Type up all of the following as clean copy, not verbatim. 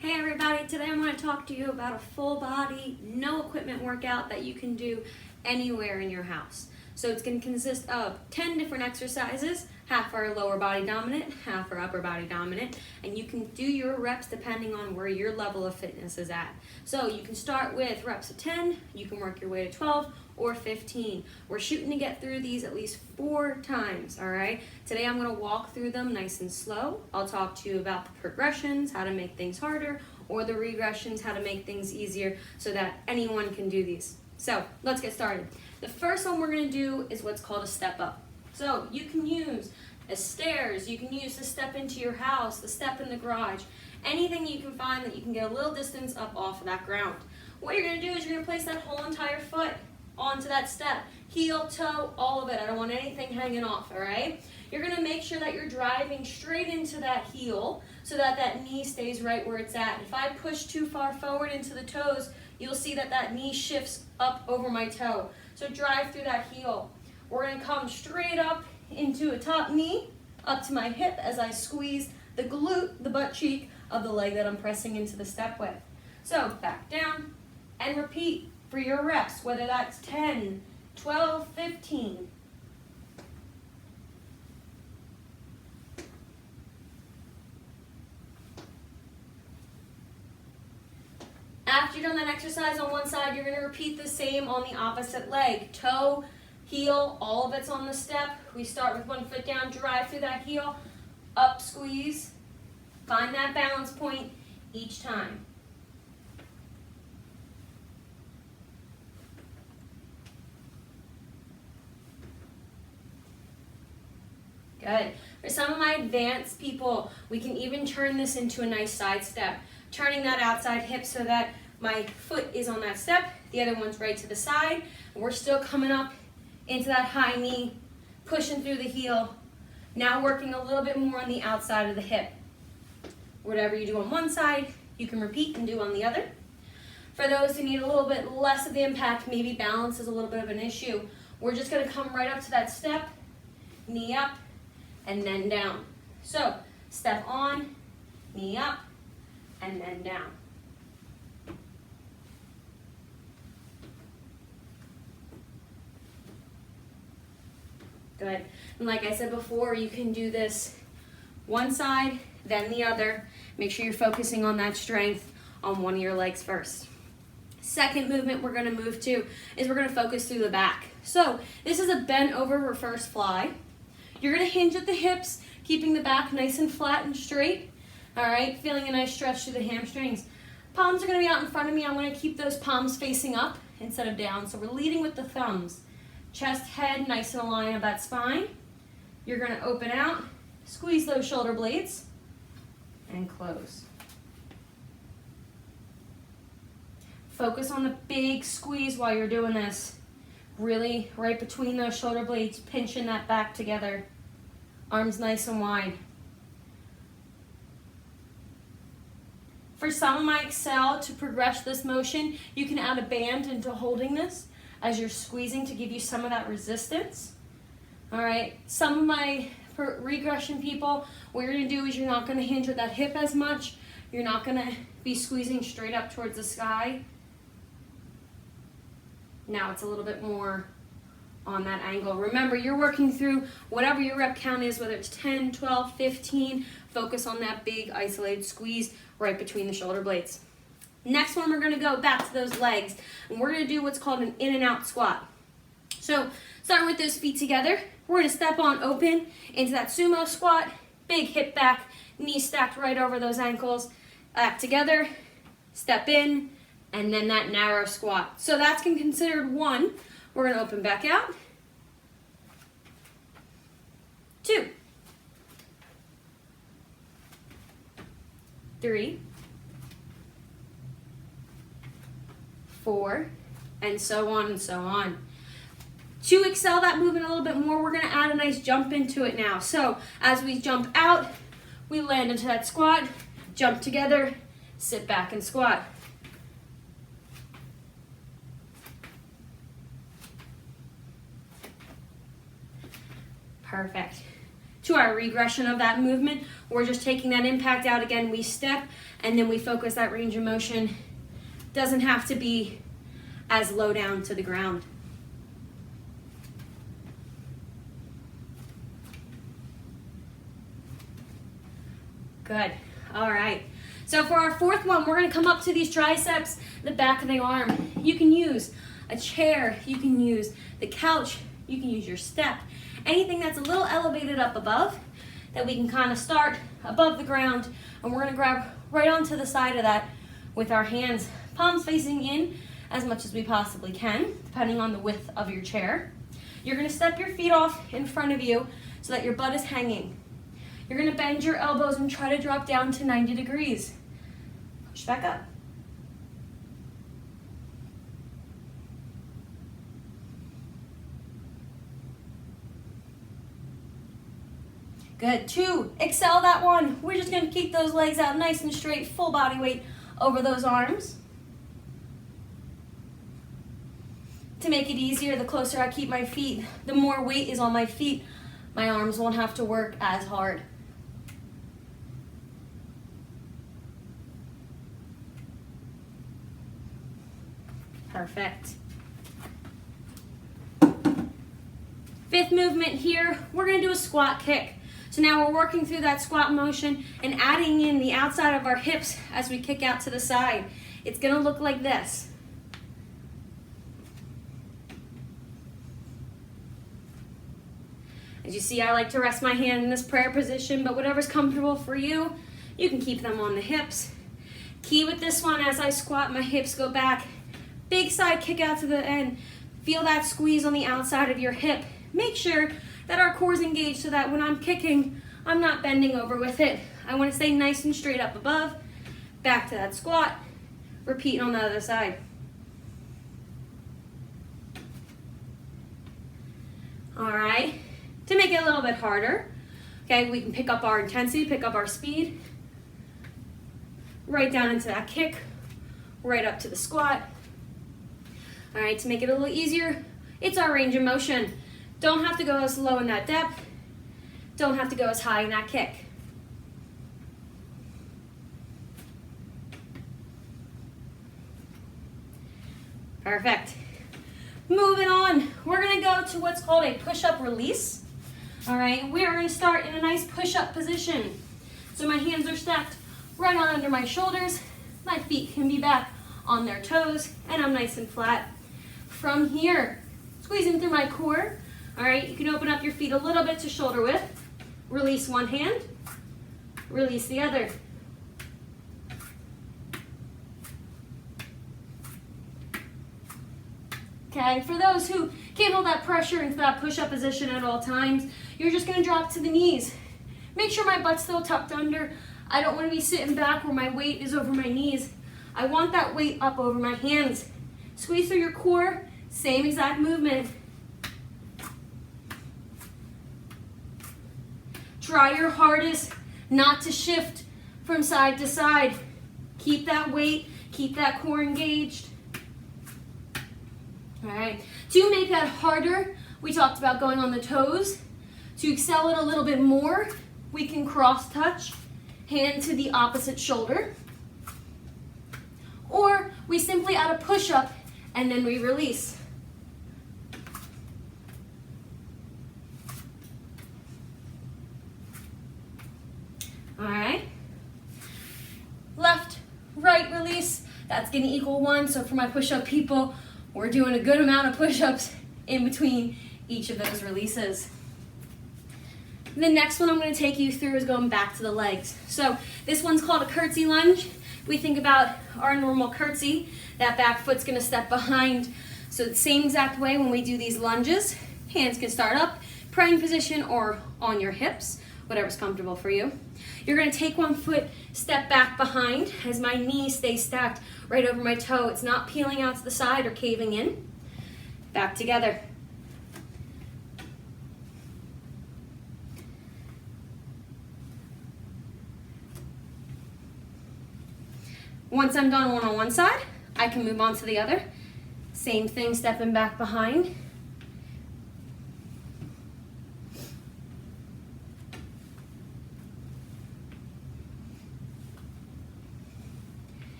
Hey everybody, today I'm going to talk to you about a full body, no equipment workout that you can do anywhere in your house. So it's going to consist of 10 different exercises, half are lower body dominant, half are upper body dominant, and you can do your reps depending on where your level of fitness is at. So you can start with reps of 10, you can work your way to 12 or 15. We're shooting to get through these at least 4 times, all right? Today I'm going to walk through them nice and slow. I'll talk to you about the progressions, how to make things harder, or the regressions, how to make things easier so that anyone can do these. So let's get started. The first one we're going to do is what's called a step up. So you can use stairs, you can use the step into your house, the step in the garage, anything you can find that you can get a little distance up off of that ground. What you're going to do is you're going to place that whole entire foot onto that step. Heel, toe, all of it. I don't want anything hanging off, all right? You're going to make sure that you're driving straight into that heel so that that knee stays right where it's at. If I push too far forward into the toes, you'll see that that knee shifts up over my toe. So drive through that heel. We're going to come straight up into a top knee, up to my hip as I squeeze the glute, the butt cheek of the leg that I'm pressing into the step with. So back down and repeat for your reps, whether that's 10, 12, 15. After you've done that exercise on one side, you're going to repeat the same on the opposite leg. Toe, heel, all of it's on the step. We start with one foot down, drive through that heel, up, squeeze. Find that balance point each time. Good. For some of my advanced people, we can even turn this into a nice side step. Turning that outside hip so that my foot is on that step, the other one's right to the side, and we're still coming up into that high knee, pushing through the heel. Now working a little bit more on the outside of the hip. Whatever you do on one side, you can repeat and do on the other. For those who need a little bit less of the impact, maybe balance is a little bit of an issue, we're just going to come right up to that step, knee up, and then down. So step on, knee up, and then down. Good. And like I said before, you can do this one side, then the other. Make sure you're focusing on that strength on one of your legs first. Second movement we're going to move to is we're going to focus through the back. So this is a bent over reverse fly. You're going to hinge at the hips, keeping the back nice and flat and straight. All right, feeling a nice stretch through the hamstrings. Palms are going to be out in front of me. I'm going to keep those palms facing up instead of down. So we're leading with the thumbs. Chest, head, nice and aligned of that spine. You're going to open out, squeeze those shoulder blades, and close. Focus on the big squeeze while you're doing this. Really right between those shoulder blades, pinching that back together. Arms nice and wide. For some of my Excel, to progress this motion, you can add a band into holding this as you're squeezing to give you some of that resistance. All right, some of my regression people, what you're gonna do is you're not gonna hinge at that hip as much. You're not gonna be squeezing straight up towards the sky. Now it's a little bit more on that angle. Remember, you're working through whatever your rep count is, whether it's 10, 12, 15, focus on that big isolated squeeze right between the shoulder blades. Next one, we're gonna go back to those legs, and we're gonna do what's called an in and out squat. So starting with those feet together, we're gonna step on open into that sumo squat, big hip back, knees stacked right over those ankles, back together, step in, and then that narrow squat. So that's considered 1. We're gonna open back out. 2. 3. 4, and so on and so on. To excel that movement a little bit more, we're going to add a nice jump into it now. So as we jump out, we land into that squat, jump together, sit back and squat. Perfect. to our regression of that movement. We're just taking that impact out again. We step and then we focus that range of motion. Doesn't have to be as low down to the ground. Good. All right. So for our fourth one, we're going to come up to these triceps, the back of the arm. You can use a chair. You can use the couch. You can use your step. Anything that's a little elevated up above that we can kind of start above the ground. And we're going to grab right onto the side of that with our hands, palms facing in as much as we possibly can, depending on the width of your chair. You're going to step your feet off in front of you so that your butt is hanging. You're going to bend your elbows and try to drop down to 90 degrees. Push back up. Good. 2, excel that one. We're just going to keep those legs out nice and straight, full body weight over those arms. To make it easier, the closer I keep my feet, the more weight is on my feet, my arms won't have to work as hard. Perfect. 5th movement here, we're going to do a squat kick. So now we're working through that squat motion and adding in the outside of our hips as we kick out to the side. It's going to look like this. As you see, I like to rest my hand in this prayer position, but whatever's comfortable for you, you can keep them on the hips. Key with this one, as I squat, my hips go back. Big side kick out to the end. Feel that squeeze on the outside of your hip. Make sure that our core is engaged so that when I'm kicking, I'm not bending over with it. I want to stay nice and straight up above. Back to that squat. Repeat on the other side. All right. To make it a little bit harder, okay, we can pick up our intensity, pick up our speed. Right down into that kick. Right up to the squat. All right, to make it a little easier, it's our range of motion. Don't have to go as low in that depth. Don't have to go as high in that kick. Perfect. Moving on, we're gonna go to what's called a push-up release. All right, we are gonna start in a nice push-up position. So my hands are stacked right on under my shoulders. My feet can be back on their toes, and I'm nice and flat. From here, squeezing through my core. All right, you can open up your feet a little bit to shoulder width. Release one hand, release the other. Okay, for those who can't hold that pressure into that push-up position at all times, you're just gonna drop to the knees. Make sure my butt's still tucked under. I don't wanna be sitting back where my weight is over my knees. I want that weight up over my hands. Squeeze through your core, same exact movement. Try your hardest not to shift from side to side. Keep that weight, keep that core engaged. All right, to make that harder, we talked about going on the toes. To excel it a little bit more, we can cross touch, hand to the opposite shoulder. Or we simply add a push-up and then we release. All right. Left, right release. That's going to equal 1. So for my push-up people, we're doing a good amount of push-ups in between each of those releases. The next one I'm going to take you through is going back to the legs. So this one's called a curtsey lunge. We think about our normal curtsey. That back foot's going to step behind. So the same exact way when we do these lunges, hands can start up, praying position or on your hips, whatever's comfortable for you. You're going to take one foot, step back behind as my knees stay stacked right over my toe. It's not peeling out to the side or caving in. Back together. Once I'm done on one side, I can move on to the other. Same thing, stepping back behind.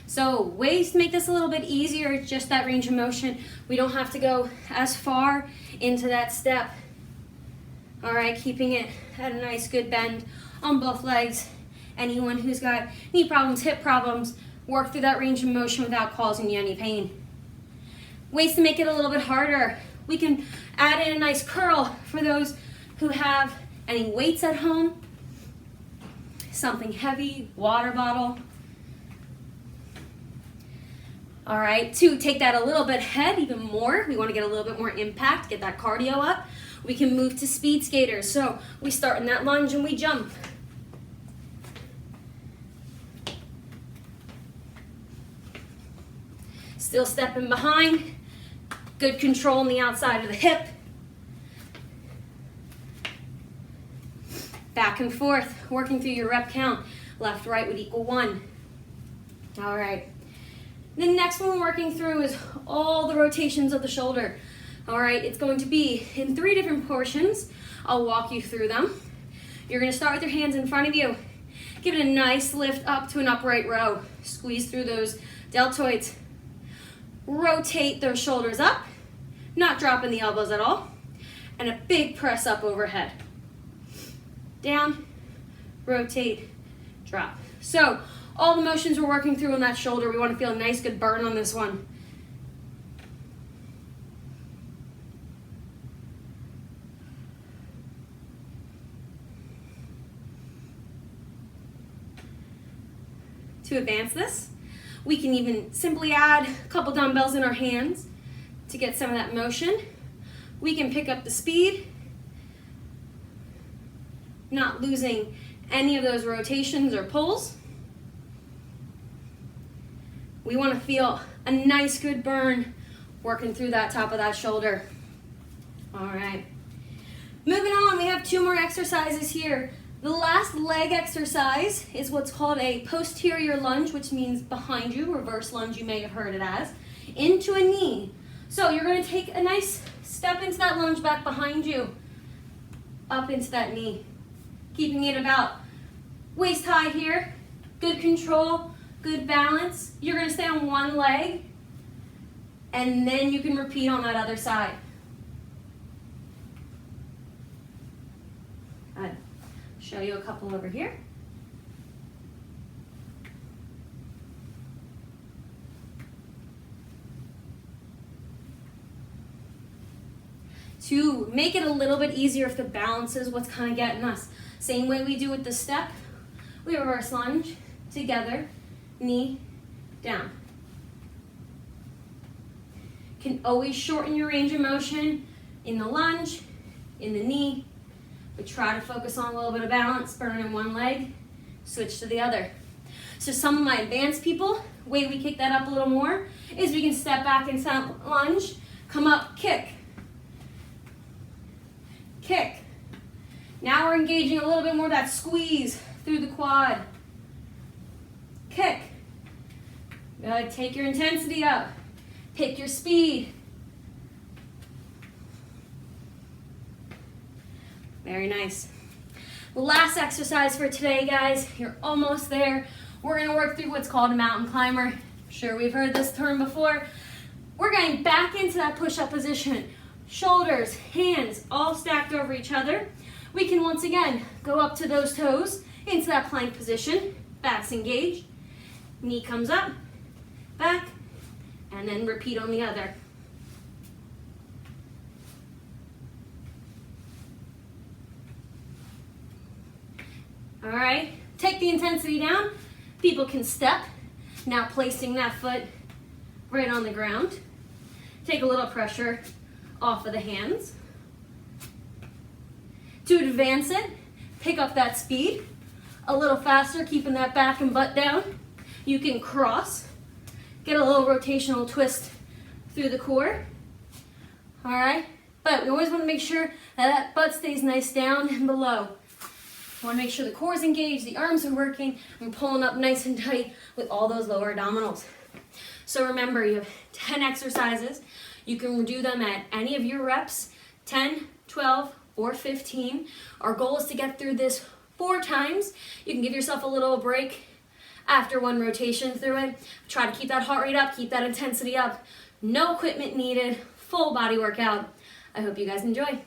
So ways to make this a little bit easier, it's just that range of motion. We don't have to go as far into that step. All right, keeping it at a nice good bend on both legs. Anyone who's got knee problems, hip problems, work through that range of motion without causing you any pain. Ways to make it a little bit harder. We can add in a nice curl for those who have any weights at home, something heavy, water bottle. All right, to take that a little bit ahead, even more, we want to get a little bit more impact, get that cardio up. We can move to speed skaters. So we start in that lunge and we jump. Still stepping behind. Good control on the outside of the hip. Back and forth, working through your rep count. Left, right would equal 1. All right. The next one we're working through is all the rotations of the shoulder. All right, it's going to be in 3 different portions. I'll walk you through them. You're going to start with your hands in front of you. Give it a nice lift up to an upright row. Squeeze through those deltoids. Rotate those shoulders up, not dropping the elbows at all. And a big press up overhead. Down, rotate, drop. So all the motions we're working through on that shoulder, we want to feel a nice good burn on this one. To advance this, we can even simply add a couple dumbbells in our hands to get some of that motion. We can pick up the speed, not losing any of those rotations or pulls. We want to feel a nice good burn working through that top of that shoulder. All right. Moving on, we have 2 more exercises here. The last leg exercise is what's called a posterior lunge, which means behind you, reverse lunge you may have heard it as, into a knee. So you're going to take a nice step into that lunge back behind you, up into that knee. Keeping it about waist high here, good control, good balance. You're going to stay on one leg, and then you can repeat on that other side. I'll show you a couple over here. To make it a little bit easier if the balance is what's kind of getting us. Same way we do with the step, we reverse lunge, together, knee, down. Can always shorten your range of motion in the lunge, in the knee. We try to focus on a little bit of balance, burn in one leg, switch to the other. So some of my advanced people, the way we kick that up a little more is we can step back into that lunge, come up, kick. Kick. Now we're engaging a little bit more of that squeeze through the quad. Kick. Good. Take your intensity up. Pick your speed. Very nice. The last exercise for today, guys. You're almost there. We're going to work through what's called a mountain climber. I'm sure we've heard this term before. We're getting back into that push-up position. Shoulders, hands, all stacked over each other. We can once again go up to those toes into that plank position. Back's engaged. Knee comes up, back, and then repeat on the other. All right, take the intensity down. People can step. Now placing that foot right on the ground. Take a little pressure off of the hands. To advance it, pick up that speed a little faster, keeping that back and butt down. You can cross, get a little rotational twist through the core. All right, but we always want to make sure that butt stays nice down and below. We want to make sure the core is engaged, the arms are working, and pulling up nice and tight with all those lower abdominals. So remember, you have 10 exercises. You can do them at any of your reps, 10, 12, or 15. Our goal is to get through this 4 times. You can give yourself a little break after one rotation through it. Try to keep that heart rate up, keep that intensity up. No equipment needed, full body workout. I hope you guys enjoy.